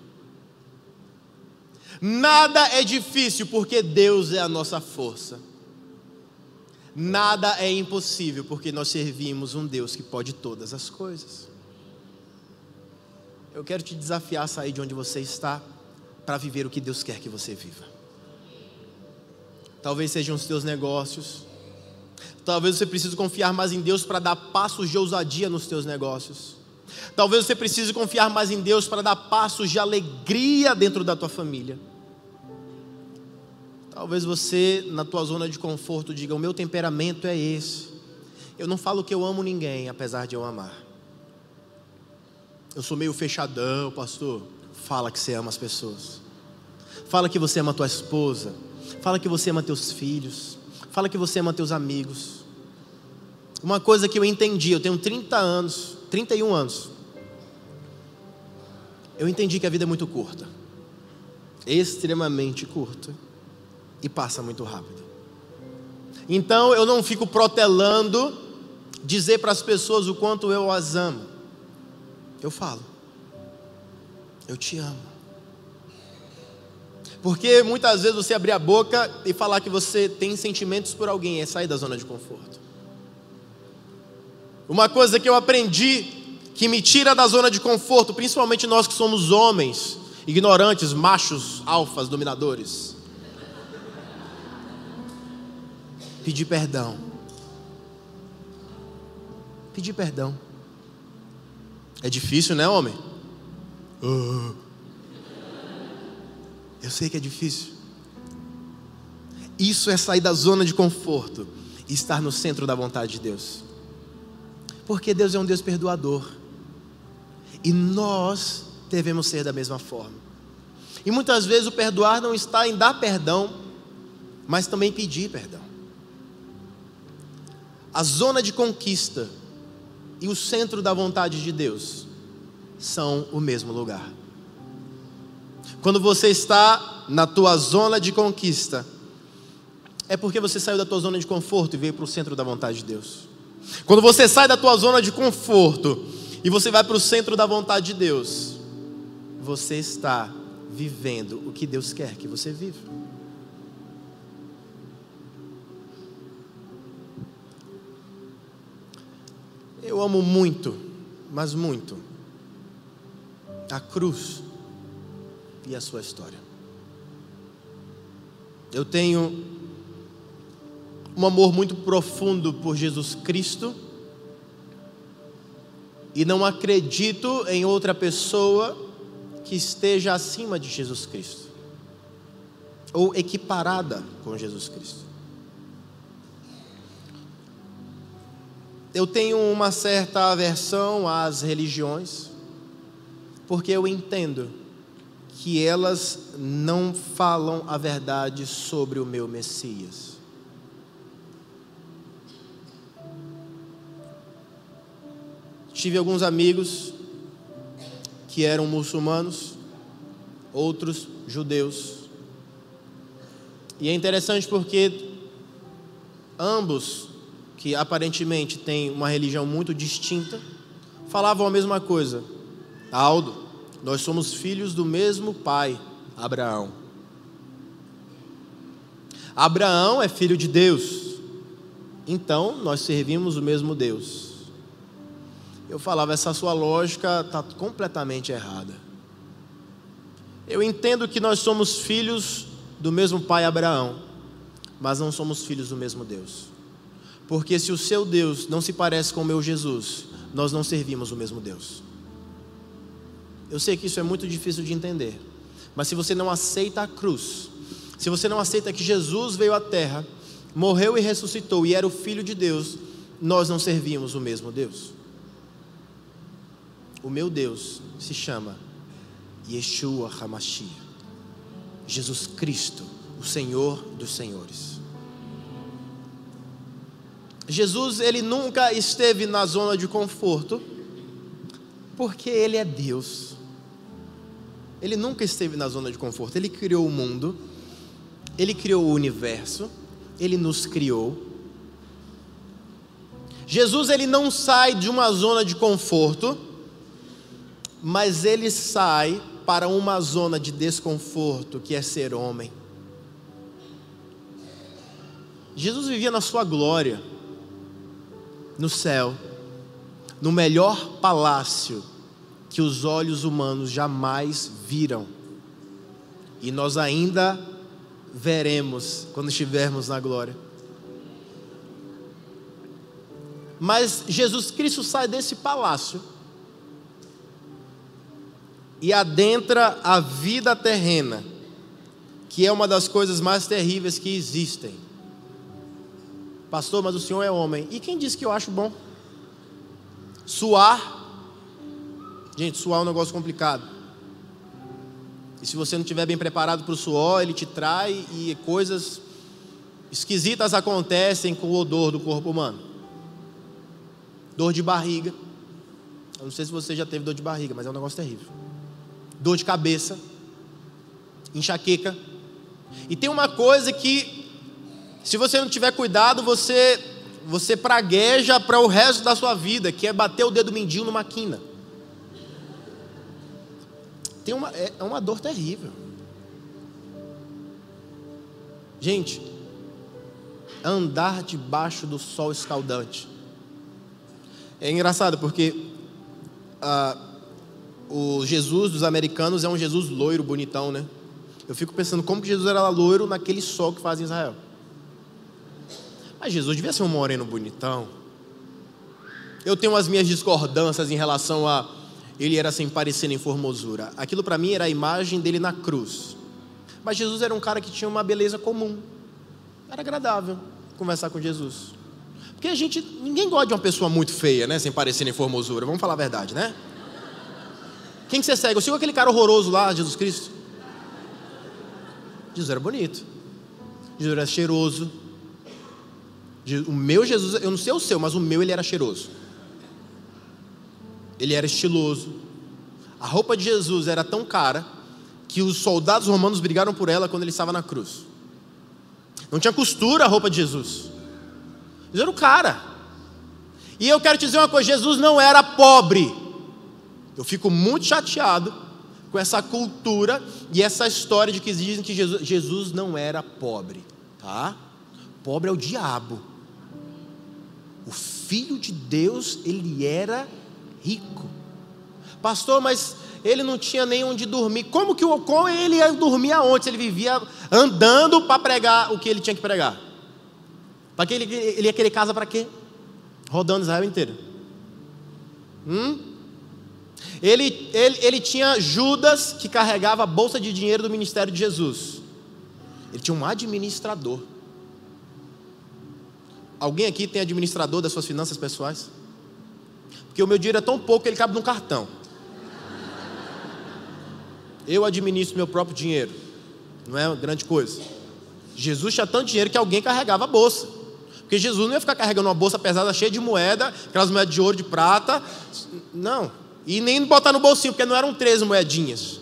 Nada é difícil, porque Deus é a nossa força. Nada é impossível, porque nós servimos um Deus que pode todas as coisas. Eu quero te desafiar a sair de onde você está para viver o que Deus quer que você viva. Talvez sejam os teus negócios. Talvez você precise confiar mais em Deus para dar passos de ousadia nos teus negócios. Talvez você precise confiar mais em Deus para dar passos de alegria dentro da tua família. Talvez você, na tua zona de conforto, diga: o meu temperamento é esse. Eu não falo que eu amo ninguém, apesar de eu amar. Eu sou meio fechadão, pastor. Fala que você ama as pessoas. Fala que você ama a tua esposa. Fala que você ama teus filhos. Fala que você ama teus amigos. Uma coisa que eu entendi, eu tenho 31 anos. Eu entendi que a vida é muito curta. Extremamente curta. E passa muito rápido. Então eu não fico protelando dizer para as pessoas o quanto eu as amo. Eu falo: eu te amo. Porque muitas vezes você abrir a boca e falar que você tem sentimentos por alguém é sair da zona de conforto. Uma coisa que eu aprendi que me tira da zona de conforto, principalmente nós que somos homens, ignorantes, machos, alfas, dominadores: pedir perdão. Pedir perdão. É difícil, né, homem? Eu sei que é difícil. Isso é sair da zona de conforto e estar no centro da vontade de Deus. Porque Deus é um Deus perdoador. E nós devemos ser da mesma forma. E muitas vezes o perdoar não está em dar perdão, mas também pedir perdão. A zona de conquista e o centro da vontade de Deus são o mesmo lugar. Quando você está na tua zona de conquista, é porque você saiu da tua zona de conforto e veio para o centro da vontade de Deus. Quando você sai da tua zona de conforto e você vai para o centro da vontade de Deus, você está vivendo o que Deus quer que você viva. Eu amo muito, mas muito, a cruz e a sua história. Eu tenho um amor muito profundo por Jesus Cristo e não acredito em outra pessoa que esteja acima de Jesus Cristo ou equiparada com Jesus Cristo. Eu tenho uma certa aversão às religiões, porque eu entendo que elas não falam a verdade sobre o meu Messias. Tive alguns amigos que eram muçulmanos, outros judeus. E é interessante porque ambos, que aparentemente têm uma religião muito distinta, falavam a mesma coisa. Aldo, nós somos filhos do mesmo pai, Abraão. Abraão é filho de Deus, então nós servimos o mesmo Deus. Eu falava, essa sua lógica está completamente errada. Eu entendo que nós somos filhos do mesmo pai Abraão, mas não somos filhos do mesmo Deus. Porque se o seu Deus não se parece com o meu Jesus, nós não servimos o mesmo Deus. Eu sei que isso é muito difícil de entender, mas se você não aceita a cruz, se você não aceita que Jesus veio à terra, morreu e ressuscitou e era o Filho de Deus, nós não servimos o mesmo Deus. O meu Deus se chama Yeshua HaMashiach, Jesus Cristo, o Senhor dos Senhores. Jesus, ele nunca esteve na zona de conforto, porque ele é Deus. Ele nunca esteve na zona de conforto. Ele criou o mundo, ele criou o universo, ele nos criou. Jesus, ele não sai de uma zona de conforto, mas ele sai para uma zona de desconforto, que é ser homem. Jesus vivia na sua glória, no céu, no melhor palácio que os olhos humanos jamais viram, e nós ainda veremos quando estivermos na glória. Mas Jesus Cristo sai desse palácio e adentra a vida terrena, que é uma das coisas mais terríveis que existem. Pastor, mas o senhor é homem. E quem disse que eu acho bom? Suar. Gente, suar é um negócio complicado. E se você não estiver bem preparado para o suor, ele te trai e coisas esquisitas acontecem com o odor do corpo humano. Dor de barriga. Eu não sei se você já teve dor de barriga, mas é um negócio terrível. Dor de cabeça, enxaqueca. E tem uma coisa que, se você não tiver cuidado, você pragueja para o resto da sua vida, que é bater o dedo mindinho numa quina. É uma dor terrível. Gente, andar debaixo do sol escaldante. É engraçado porque o Jesus dos americanos é um Jesus loiro, bonitão, né? Eu fico pensando como que Jesus era loiro naquele sol que faz em Israel. Mas Jesus devia ser um moreno bonitão. Eu tenho as minhas discordâncias em relação a ele era sem parecer em formosura. Aquilo para mim era a imagem dele na cruz. Mas Jesus era um cara que tinha uma beleza comum. Era agradável conversar com Jesus. Porque ninguém gosta de uma pessoa muito feia, né? Sem parecer em formosura. Vamos falar a verdade, né? Quem que você segue? Eu sigo aquele cara horroroso lá, Jesus Cristo. Jesus era bonito. Jesus era cheiroso. O meu Jesus, eu não sei o seu, mas o meu ele era cheiroso. Ele era estiloso. A roupa de Jesus era tão cara que os soldados romanos brigaram por ela quando ele estava na cruz. Não tinha costura a roupa de Jesus. Jesus era o cara. E eu quero te dizer uma coisa, Jesus não era pobre. Eu fico muito chateado com essa cultura e essa história de que dizem que Jesus não era pobre, tá? Pobre é o diabo. O Filho de Deus, ele era rico. Pastor, mas ele não tinha nem onde dormir. Como ele ia dormir aonde? Se ele vivia andando para pregar o que ele tinha que pregar. Para que ele ia querer casa para quê? Rodando Israel inteiro. Ele tinha Judas que carregava a bolsa de dinheiro do ministério de Jesus. Ele tinha um administrador. Alguém aqui tem administrador das suas finanças pessoais? Porque o meu dinheiro é tão pouco que ele cabe num cartão. Eu administro meu próprio dinheiro. Não é uma grande coisa. Jesus tinha tanto dinheiro que alguém carregava a bolsa. Porque Jesus não ia ficar carregando uma bolsa pesada cheia de moeda, aquelas moedas de ouro, de prata. Não. E nem botar no bolsinho, porque não eram 13 moedinhas.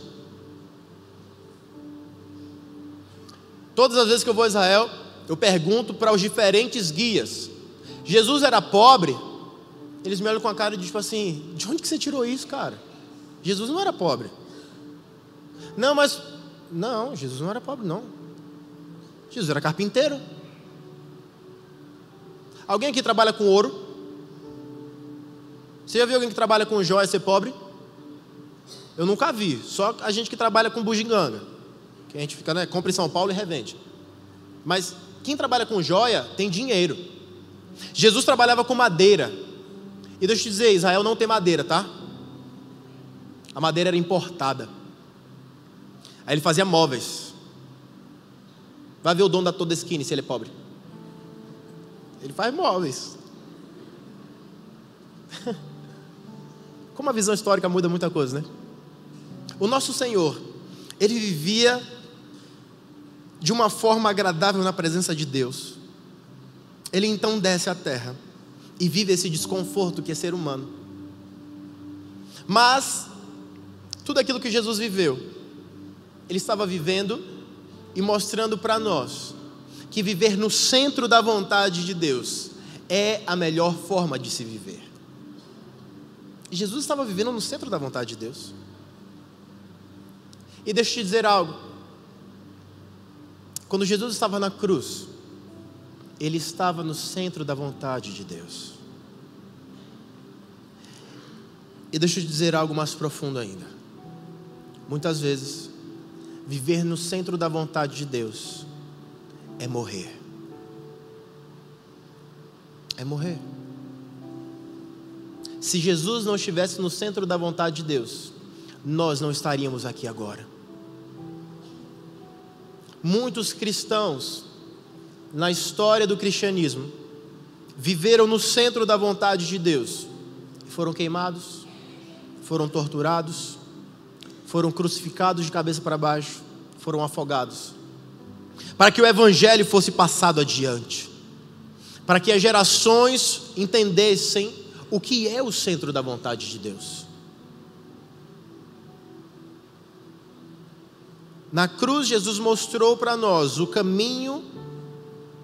Todas as vezes que eu vou a Israel, eu pergunto para os diferentes guias: Jesus era pobre? Eles me olham com a cara de tipo assim: de onde que você tirou isso, cara? Jesus não era pobre. Não, Jesus não era pobre, não. Jesus era carpinteiro. Alguém aqui trabalha com ouro? Você já viu alguém que trabalha com joia ser pobre? Eu nunca vi. Só a gente que trabalha com bugiganga, que a gente fica, né, compra em São Paulo e revende. Mas quem trabalha com joia tem dinheiro. Jesus trabalhava com madeira. E deixa eu te dizer, Israel não tem madeira, tá? A madeira era importada. Aí ele fazia móveis. Vai ver o dono da Todeskine se ele é pobre. Ele faz móveis. Como a visão histórica muda muita coisa, né? O nosso Senhor, ele vivia de uma forma agradável na presença de Deus. Ele então desce à terra e vive esse desconforto que é ser humano. Mas tudo aquilo que Jesus viveu, ele estava vivendo e mostrando para nós que viver no centro da vontade de Deus é a melhor forma de se viver. E Jesus estava vivendo no centro da vontade de Deus. E deixa eu te dizer algo. Quando Jesus estava na cruz, ele estava no centro da vontade de Deus. E deixa eu te dizer algo mais profundo ainda. Muitas vezes, viver no centro da vontade de Deus é morrer. É morrer. Se Jesus não estivesse no centro da vontade de Deus, nós não estaríamos aqui agora. Muitos cristãos, na história do cristianismo, viveram no centro da vontade de Deus. Foram queimados, foram torturados, foram crucificados de cabeça para baixo, foram afogados, para que o evangelho fosse passado adiante, para que as gerações entendessem o que é o centro da vontade de Deus. Na cruz, Jesus mostrou para nós o caminho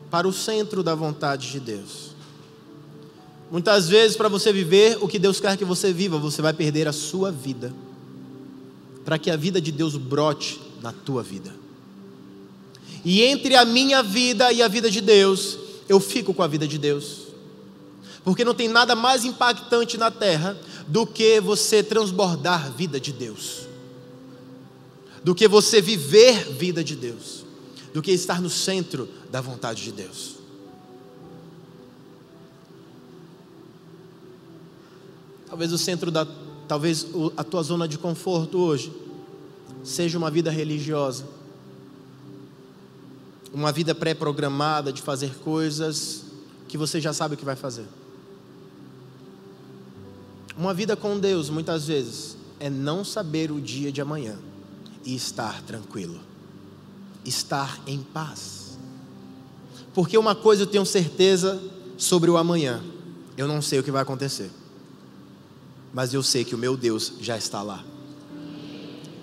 para o centro da vontade de Deus. Muitas vezes, para você viver o que Deus quer que você viva, você vai perder a sua vida, para que a vida de Deus brote na tua vida. E entre a minha vida e a vida de Deus, eu fico com a vida de Deus. Porque não tem nada mais impactante na terra do que você transbordar vida de Deus, do que você viver vida de Deus, do que estar no centro da vontade de Deus. Talvez a tua zona de conforto hoje seja uma vida religiosa, uma vida pré-programada de fazer coisas que você já sabe o que vai fazer. Uma vida com Deus, muitas vezes, é não saber o dia de amanhã e estar tranquilo. estar em paz. Porque uma coisa eu tenho certeza sobre o amanhã: eu não sei o que vai acontecer, mas eu sei que o meu Deus já está lá.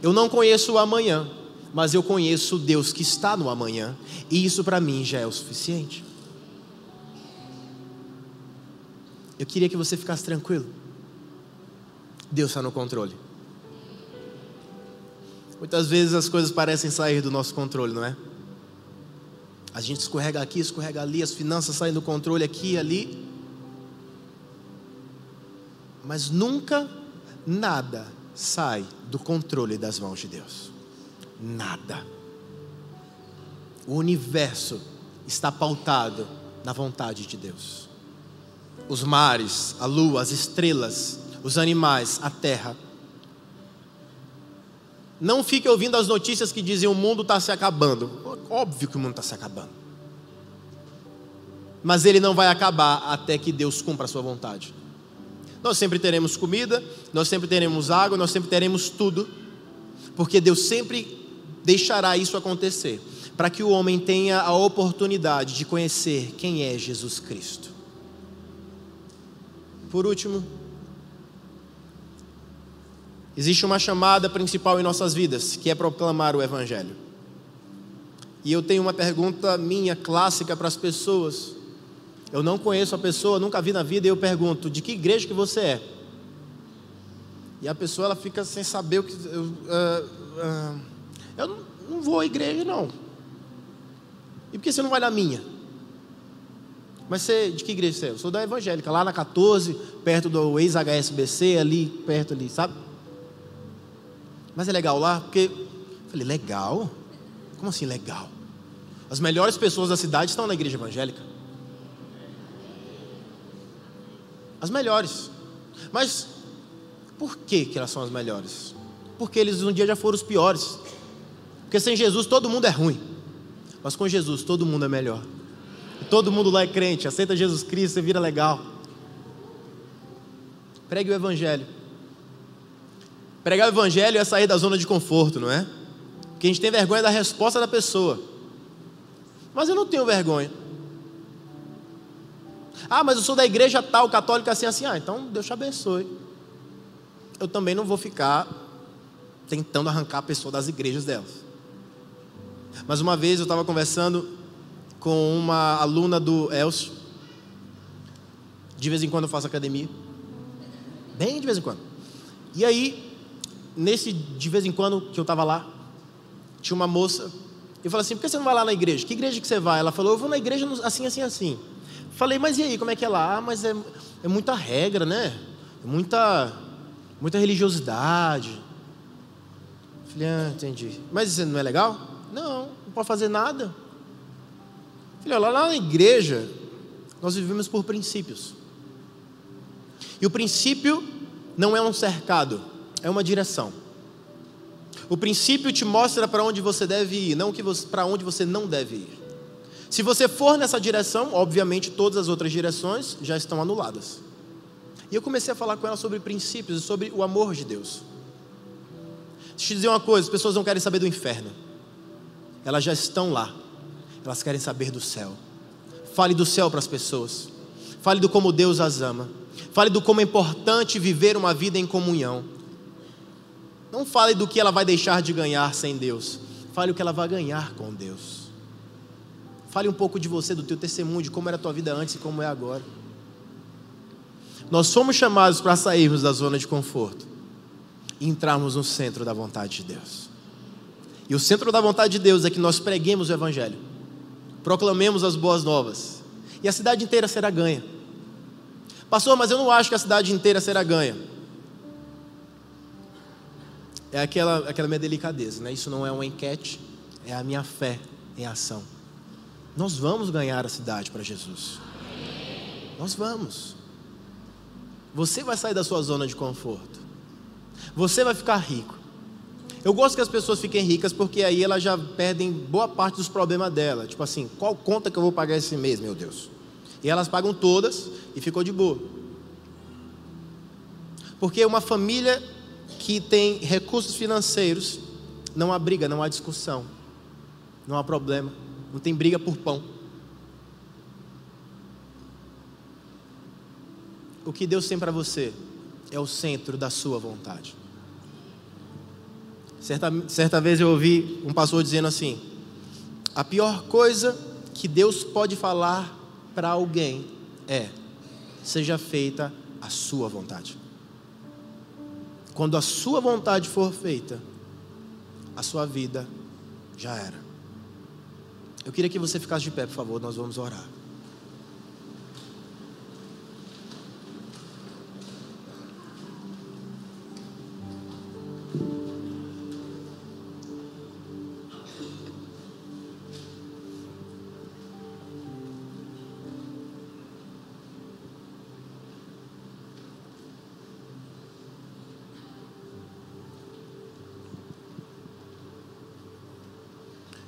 Eu não conheço o amanhã, mas eu conheço o Deus que está no amanhã, e isso para mim já é o suficiente. Eu queria que você ficasse tranquilo. Deus está no controle. Muitas vezes as coisas parecem sair do nosso controle, não é? A gente escorrega aqui, escorrega ali, as finanças saem do controle aqui e ali. Mas nunca nada sai do controle das mãos de Deus. Nada. O universo está pautado na vontade de Deus. Os mares, a lua, as estrelas, os animais, a terra. Não fique ouvindo as notícias que dizem o mundo está se acabando. Óbvio que o mundo está se acabando. Mas ele não vai acabar até que Deus cumpra a sua vontade. Nós sempre teremos comida, nós sempre teremos água, nós sempre teremos tudo. Porque Deus sempre deixará isso acontecer, para que o homem tenha a oportunidade de conhecer quem é Jesus Cristo. Por último, existe uma chamada principal em nossas vidas, que é proclamar o Evangelho. E eu tenho uma pergunta minha, clássica para as pessoas. Eu não conheço a pessoa, nunca vi na vida, e eu pergunto: de que igreja que você é? E a pessoa ela fica sem saber o que... Eu não vou à igreja, não. E por que você não vai na minha? Mas você, de que igreja você é? Eu sou da evangélica, lá na 14, perto do ex-HSBC, ali, perto ali, sabe? Mas é legal lá? Porque, eu falei, legal? Como assim legal? As melhores pessoas da cidade estão na igreja evangélica. As melhores. Mas, por que elas são as melhores? Porque eles um dia já foram os piores. Porque sem Jesus todo mundo é ruim, mas com Jesus todo mundo é melhor. Todo mundo lá é crente, aceita Jesus Cristo, você vira legal. Pregue o Evangelho. Pregar o Evangelho é sair da zona de conforto, não é? Porque a gente tem vergonha da resposta da pessoa. Mas eu não tenho vergonha. Ah, mas eu sou da igreja tal, católica assim, assim. Ah, então Deus te abençoe. Eu também não vou ficar tentando arrancar a pessoa das igrejas delas. Mas uma vez eu estava conversando com uma aluna do Elcio. De vez em quando eu faço academia. Bem de vez em quando. E aí, nesse de vez em quando que eu estava lá, tinha uma moça. Eu falei assim: por que você não vai lá na igreja? Que igreja que você vai? Ela falou: eu vou na igreja assim, assim, assim. Falei: mas e aí, como é que é lá? Ah, mas é muita regra, né? É muita religiosidade. Falei: ah, entendi. Mas isso não é legal? Não pode fazer nada. Falei: lá na igreja nós vivemos por princípios. E o princípio não é um cercado, é uma direção. O princípio te mostra para onde você deve ir, não para onde você não deve ir. Se você for nessa direção, obviamente todas as outras direções já estão anuladas. E eu comecei a falar com ela sobre princípios e sobre o amor de Deus. Deixa eu te dizer uma coisa: as pessoas não querem saber do inferno, elas já estão lá, elas querem saber do céu. Fale do céu para as pessoas, fale do como Deus as ama, fale do como é importante viver uma vida em comunhão. Não fale do que ela vai deixar de ganhar sem Deus, fale o que ela vai ganhar com Deus. Fale um pouco de você, do teu testemunho, de como era a tua vida antes e como é agora. Nós somos chamados para sairmos da zona de conforto e entrarmos no centro da vontade de Deus. E o centro da vontade de Deus é que nós preguemos o Evangelho, proclamemos as boas novas, e a cidade inteira será ganha. Pastor, mas eu não acho que a cidade inteira será ganha. É aquela minha delicadeza, né? Isso não é uma enquete, é a minha fé em ação. Nós vamos ganhar a cidade para Jesus. Nós vamos. Você vai sair da sua zona de conforto. Você vai ficar rico. Eu gosto que as pessoas fiquem ricas, porque aí elas já perdem boa parte dos problemas dela. Tipo assim, qual conta que eu vou pagar esse mês, meu Deus? E elas pagam todas e ficou de boa. Porque uma família que tem recursos financeiros, não há briga, não há discussão. Não há problema. Não tem briga por pão. O que Deus tem para você é o centro da sua vontade. Certa vez eu ouvi um pastor dizendo assim: a pior coisa que Deus pode falar para alguém é: seja feita a sua vontade. Quando a sua vontade for feita, a sua vida já era. Eu queria que você ficasse de pé, por favor, nós vamos orar.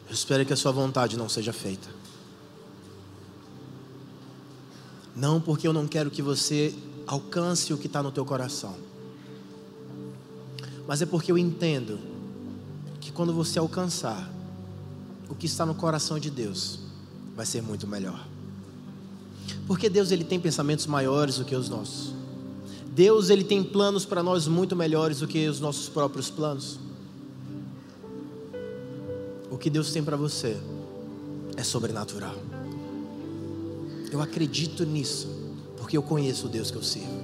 Eu espero que a sua vontade não seja feita. Não porque eu não quero que você alcance o que está no teu coração, mas é porque eu entendo que quando você alcançar o que está no coração de Deus, vai ser muito melhor. Porque Deus, Ele tem pensamentos maiores do que os nossos. Deus, Ele tem planos para nós muito melhores do que os nossos próprios planos. O que Deus tem para você é sobrenatural. Eu acredito nisso, porque eu conheço o Deus que eu sirvo.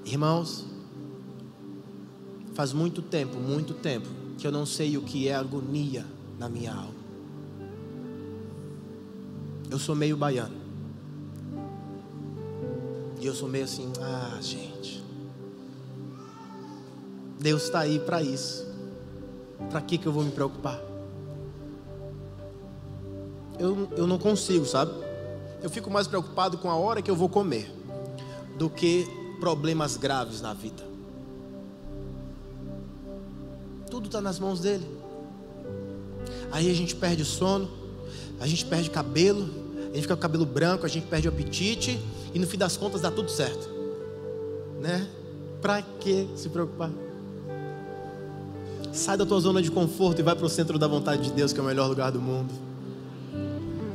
Irmãos, faz muito tempo que eu não sei o que é agonia na minha alma. Eu sou meio baiano. E eu sou meio assim: gente, Deus está aí para isso. Para que eu vou me preocupar? Eu não consigo, sabe? Eu fico mais preocupado com a hora que eu vou comer do que problemas graves na vida. Tudo está nas mãos dele. Aí a gente perde o sono, a gente perde o cabelo, a gente fica com o cabelo branco, a gente perde o apetite e no fim das contas dá tudo certo, né? Para que se preocupar? Sai da tua zona de conforto e vai para o centro da vontade de Deus, que é o melhor lugar do mundo.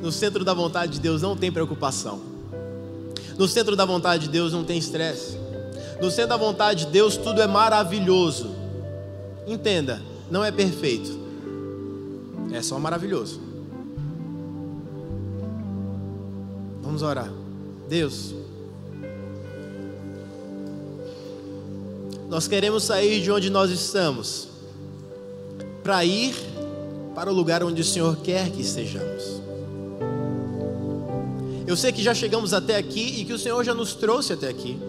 No centro da vontade de Deus não tem preocupação. No centro da vontade de Deus não tem estresse. No centro da vontade de Deus tudo é maravilhoso. Entenda, não é perfeito, é só maravilhoso. Vamos orar. Deus, nós queremos sair de onde nós estamos para ir para o lugar onde o Senhor quer que estejamos. Eu sei que já chegamos até aqui e que o Senhor já nos trouxe até aqui.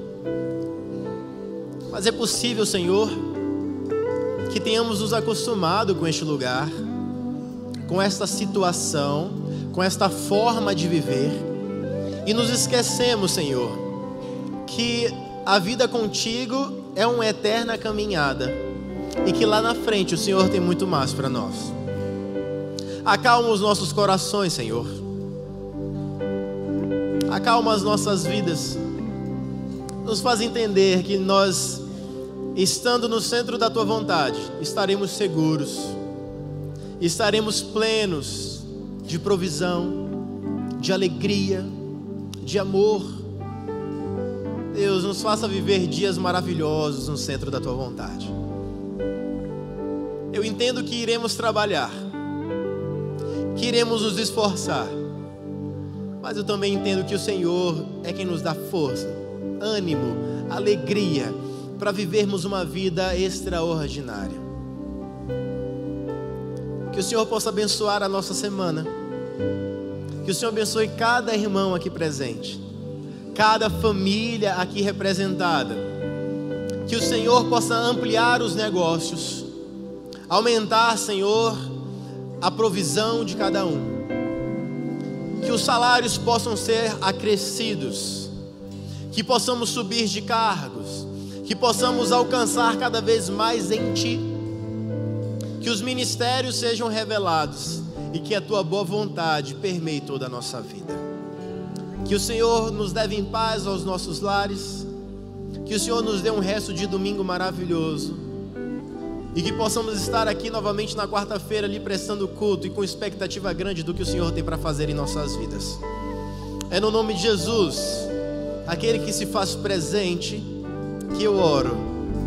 Mas é possível, Senhor, que tenhamos nos acostumado com este lugar, com esta situação, com esta forma de viver, e nos esquecemos, Senhor, que a vida contigo é uma eterna caminhada e que lá na frente o Senhor tem muito mais para nós. Acalma os nossos corações, Senhor. Acalma as nossas vidas. Nos faz entender que nós, estando no centro da Tua vontade, estaremos seguros, estaremos plenos de provisão, de alegria, de amor. Deus, nos faça viver dias maravilhosos no centro da Tua vontade. Eu entendo que iremos trabalhar, que iremos nos esforçar, mas eu também entendo que o Senhor é quem nos dá força, ânimo, alegria para vivermos uma vida extraordinária. Que o Senhor possa abençoar a nossa semana, que o Senhor abençoe cada irmão aqui presente, cada família aqui representada, que o Senhor possa ampliar os negócios, aumentar, Senhor, a provisão de cada um, que os salários possam ser acrescidos, que possamos subir de cargos, que possamos alcançar cada vez mais em Ti, que os ministérios sejam revelados e que a Tua boa vontade permeie toda a nossa vida. Que o Senhor nos leve em paz aos nossos lares, que o Senhor nos dê um resto de domingo maravilhoso E que possamos estar aqui novamente na quarta-feira ali prestando culto e com expectativa grande do que o Senhor tem para fazer em nossas vidas. É no nome de Jesus, aquele que se faz presente, que eu oro.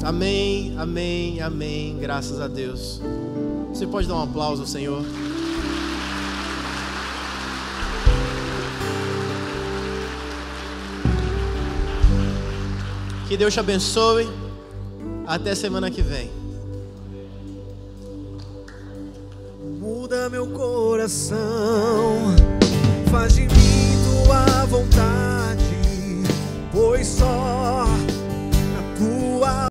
Amém, amém, amém. Graças a Deus. Você pode dar um aplauso ao Senhor? Que Deus te abençoe. Até semana que vem. Muda meu coração, faz de mim tua vontade, pois só